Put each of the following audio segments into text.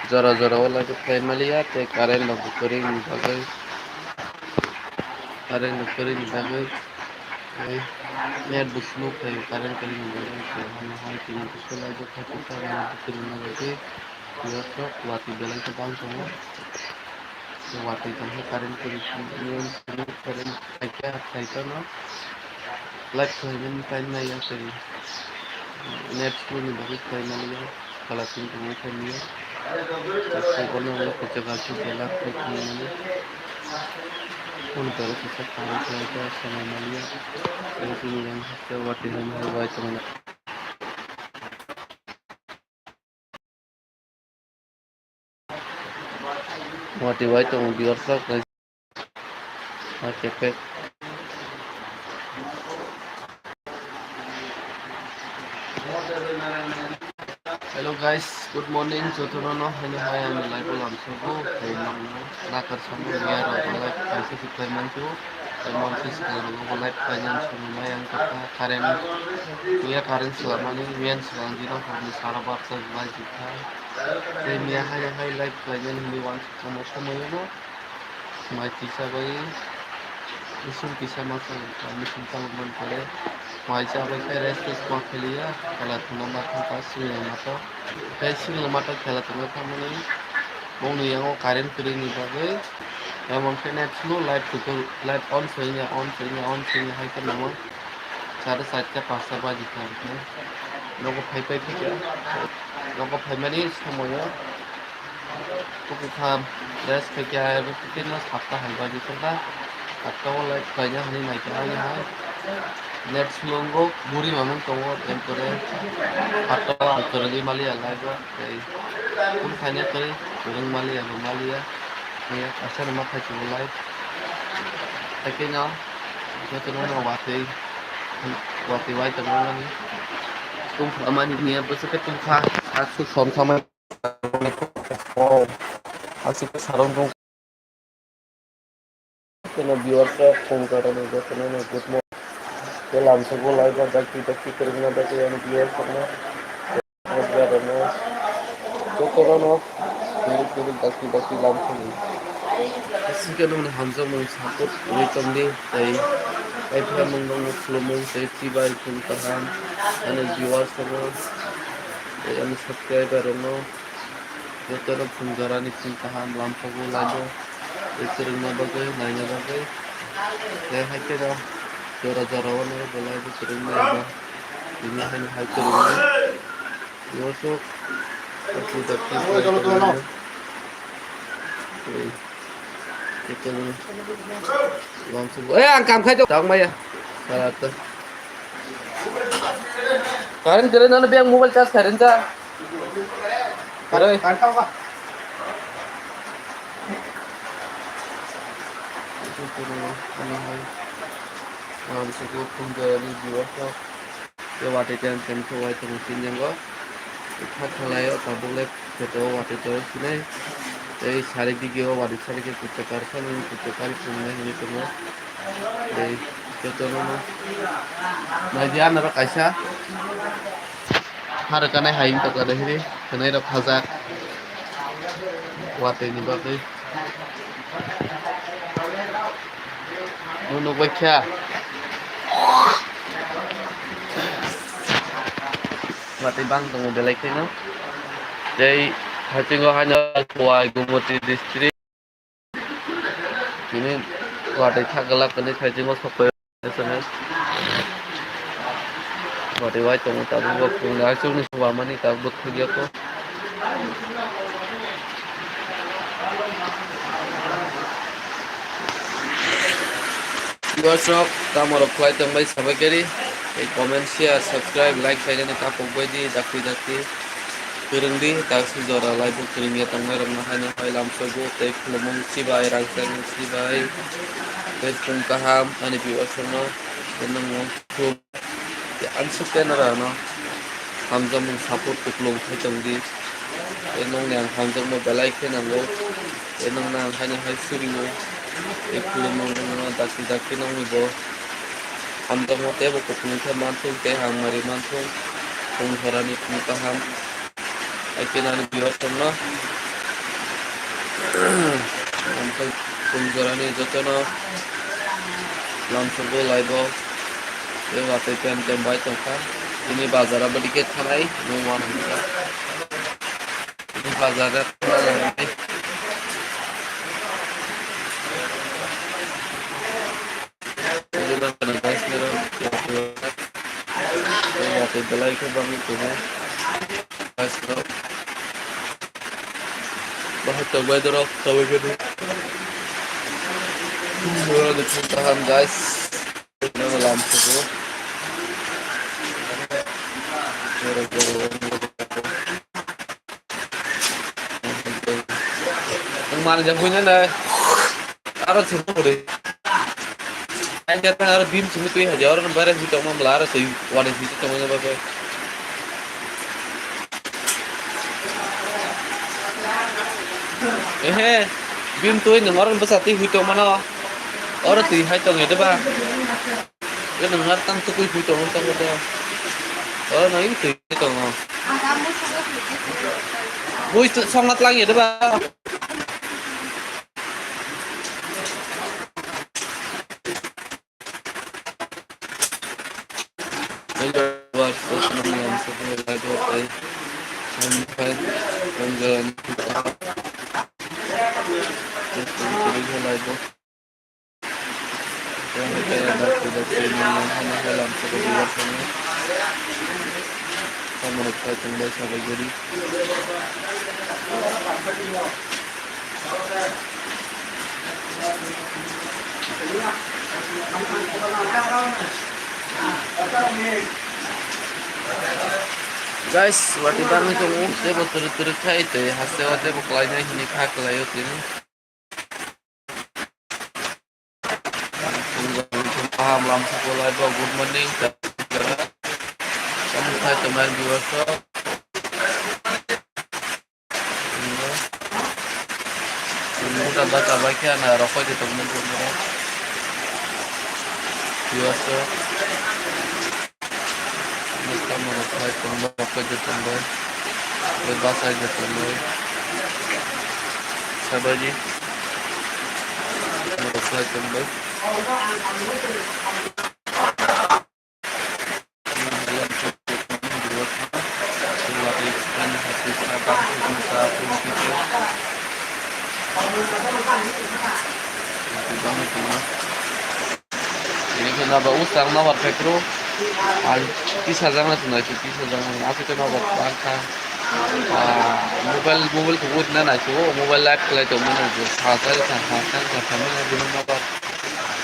Jara jara wala ke family ya te karen no kering bagai karen no kering bagai ai net busnu kai karen kering bagai te hana hai tin ko sola jo khati ta na kering na bagai yo so wati belai ke bang so so wati jam he karen kering nian sunu karen kai ka kai ta no light ko hen kai na ya kering net sunu ni bagai kai na ya kala tin ko mo kai ni sai kono lo ko jaga chu bela ko ni untuk kesetaraan keluarga sama Malia itu yang lewat di rumah lewat teman mati wajah temu biorsak cepet. Hello guys, good morning. Jotono ini saya mulai pulang subuh. Memang nakar sama biar mulai kasih suplemen tuh. Memang sih sekarang mulai banyak semua yang kita karen. Dia karen selama ini mian selanjutnya kami salah bahasa juga. Dia hanya highlight banyak ini wan sama sama itu. Mai kisah bagi isu kisah masa kami tentang mengenai Maja apa kaya restes mau kelia kalau tengah makan kasih yang mata kasih yang mata kalau tengah kamu ni mau ni yang karen kering ni bagai yang mungkin net slow light on sehingga hai kan nama cara saja pasal baju kan logo pai kerja logo pai mana semuanya cukup ham res kerja mungkin mas hafta hai baju kan atau light banyak ni naik hai net slongo buri mamang tongo tempore atau antara mali alai ba pun kanya kare kurang mali ya ya asal mata culai akhirnya kita nona wati wai teman ni tum aman ni apa sekat tum kha asu som sama oh asu sarong dong kena biar ke phone karena itu kena good morning ke langsung live daki kerana daki yang biar karena karena Jotono ini daki langsung Sikan ng hamza mong sakot waitom ni tay ay pa mong nang flumong safety by puntahan ano viewers mo ay ano subscriber mo ito na punggara ni puntahan lampa ko lalo ito rin na bagay nanya bagay kaya hay ka na jara-jarawan na balay ito rin na iba dinahan ni hay ka rin na iwasok pagkudapit na ito rin na itu langsung angkam khai dong mày salah tuh karen keren na biang mobile charge karen cha kare kantau ka itu tuh ini hai langsung ko pun dari jiwa ko ya wate ten to wai to sin yang go khat khalai ta bole to wate to sinai এই চারিদিকেও বাড়ির চারিদিকে করতে পারছেন করতে পারি শুনলে ini semua এই jotono nah dia naruh kaisa harganya haing tak ada ini kenai rok hazak wate ini bagai nunu baca wate bang tunggu belai kena jadi Hatingo hanya kuai gumoti distrik ini wadai thagala kene hatingo sokoy SMS wadai wai tong tabu go punga chu ni suwamani tabu khugya ko Yoshok tamoro flight tambai sabageri ei comment share subscribe like saja ni tapok bedi daki Kurang di taksi jora live kurang ya tengah ramah hanya hilam sogo teh lemong sibai rangsang sibai teh pungkaham ani biwasono tenang ngom ya ansuk tenara no hamzam meng support tuklong hajang di tenang yang hamzam mo balai kenang lo tenang nang hanya hai suri mo teh lemong daki nang ibo hamzam mo teh boko pungkah mantung teh hangmari mantung pungharani pungkaham Akhirnya biar semua ओमफ्राय फुंजारानि जतन लामसुबो लाइबो बे वाते टेम बाय तंखा ini बाजाराबो टिकेट थानाय नङा नोंथां ini बाजारा थानाय ini guys nero ini वाते belai ke bang itu guys nero bahut weather of tahu gitu ada tahan guys ini lamsubu yang mana yang punya nih harus semua deh anh cho ta bim sumi tu hajar orang barat itu orang melar sih wadah itu temannya apa bim tu ini orang besar itu mana orang tu hai tong itu bah cái dengar tang tu kui itu orang tang itu orang naik tu itu orang bui sangat lagi itu bah buat senang yang seperti itu sampai menjalan kita itu lagi yang kita ada sudah yang hanya dalam seperti itu sama kita tinggal sampai jadi guys, waktu barang itu saya betul-betul kayak itu ya hasil saya bukannya ini kah kelayu ini paham langsung mulai good morning kamu saya teman di workshop ini udah baca nah rokok di temen-temen di workshop kita menguasai tambah apa aja tambah bebas aja tambah sabar ji menguasai tambah kemudian cukup membuat ikan hati sabang bisa itu banget semua ini kenapa usang nomor pekro kisah jangan tuh nanti kisah jangan aku tuh nomor bangka mobile tuh buat nana tuh mobile live kelai tuh mana tuh hasil sama belum nomor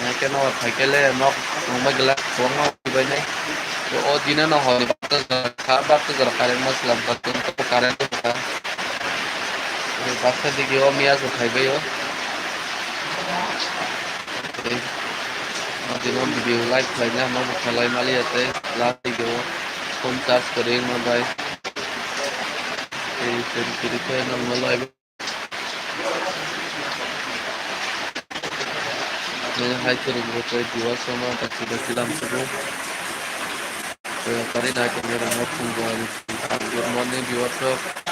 mereka nomor pakai le nomor gelas uang banyak tuh oh dina no hari bakal karen masalah betul tuh karen tuh kan bakal di omia tuh kayak yo दिनों video like करना हम खलाई माली आते last video phone charge करेंगे मोबाइल फिर पे ना मोबाइल मैं हाई करेंगे तो दिवस sama taksi dalam sebelum kali nak मेरा note phone good morning di WhatsApp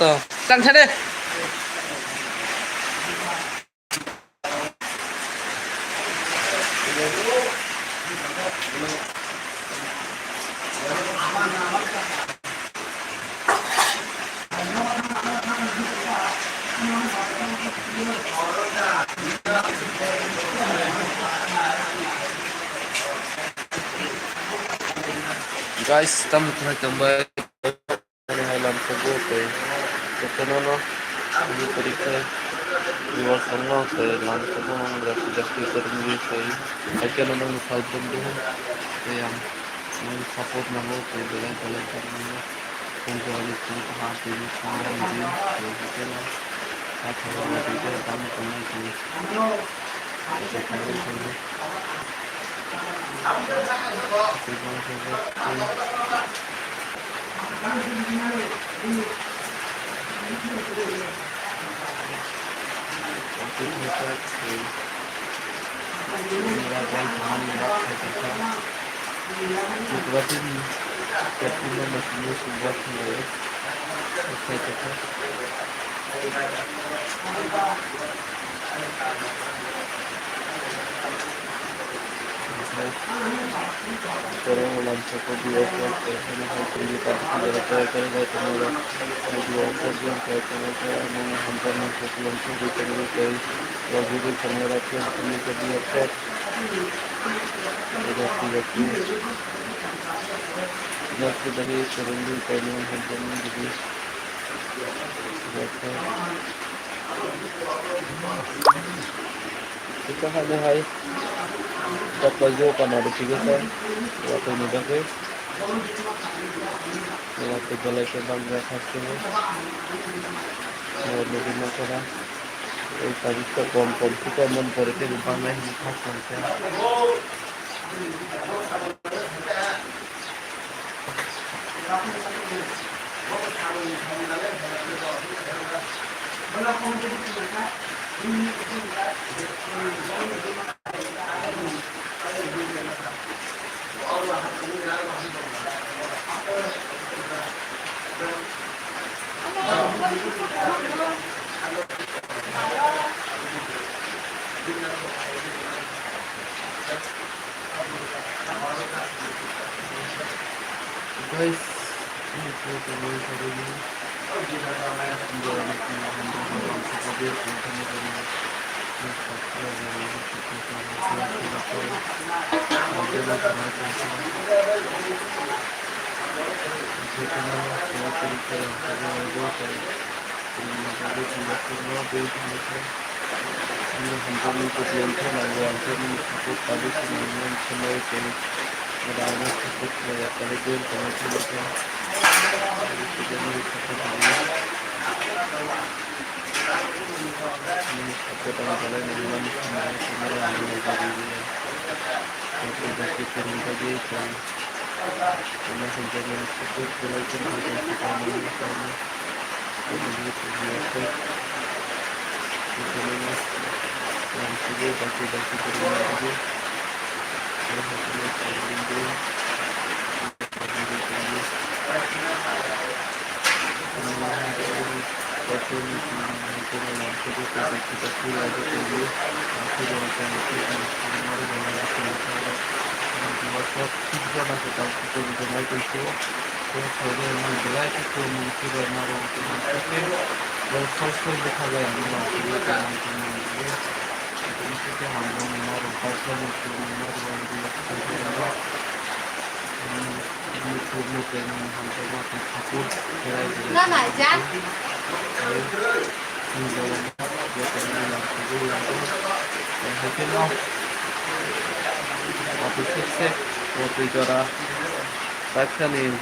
tuh kan deh guys kita mulai kembali dari halam tersebut Ketenano ini periksa di sana saya langsung sudah terjadi saya akan menang salbun dulu yang support nama saya jalan karena penjualan itu hati ini sangat izin jadi lah atau ada juga kami pernah ini Nikmatin ketika masih sebuah menarik saya sekarang langsung ke biasa karena hampir tidak terkait dengan biasa yang terkait dengan hampir masuk langsung di terkait lagi di kamera yang kami biasa tidak dari turun di kainnya hampir menjadi biasa kita hanya hai dapat jo kan ada tiga kan waktu mudah ke waktu balai ke bangga khasnya lebih masalah tadi ke kom kita memperhati bangga ini khas saja guys ini foto hari ini waktu sukses waktu juara bahkan yang